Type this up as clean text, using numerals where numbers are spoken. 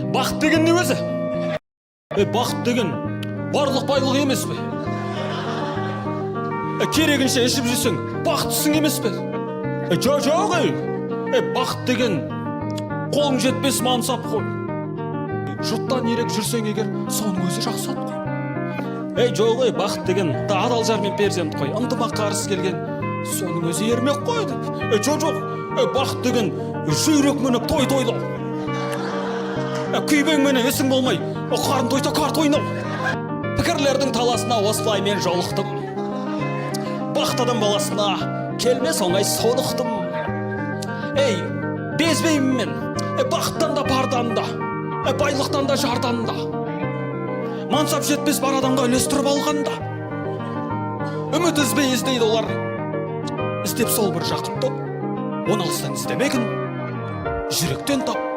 Бақыт деген не өзі? Бақыт деген барлық байлық емес пе? Керегінше ішіп жүрсең, бақыттысың емес пе? Жоқ, бақыт деген қолың жетпес мансап қой. Жұрттан ерек жүрсең егер, соның өзі жақсы ат қой. Жоқ, бақыт деген адал жар мен перзент қой. Ынтымақ қарсы келген, соның өзі ермек қой деп. Жоқ, бақыт деген жүйрек мініп той-тойлау. Күйбең менен есің болмай, қарын тойса карт ойнау. Пікірлердің таласына осылай мен жолықтым. Бақыт адам баласына келмес оңай сонықтым. Безбеймін мен, бақыттан да бардан да, байлықтан да жардан да. Мансап жетпес бар адамға үлестіріп алғанда. Үміт іздей іздейді олар. Іздеп сол бір жақытты, оны алыстан іздемегін, жүректен тап.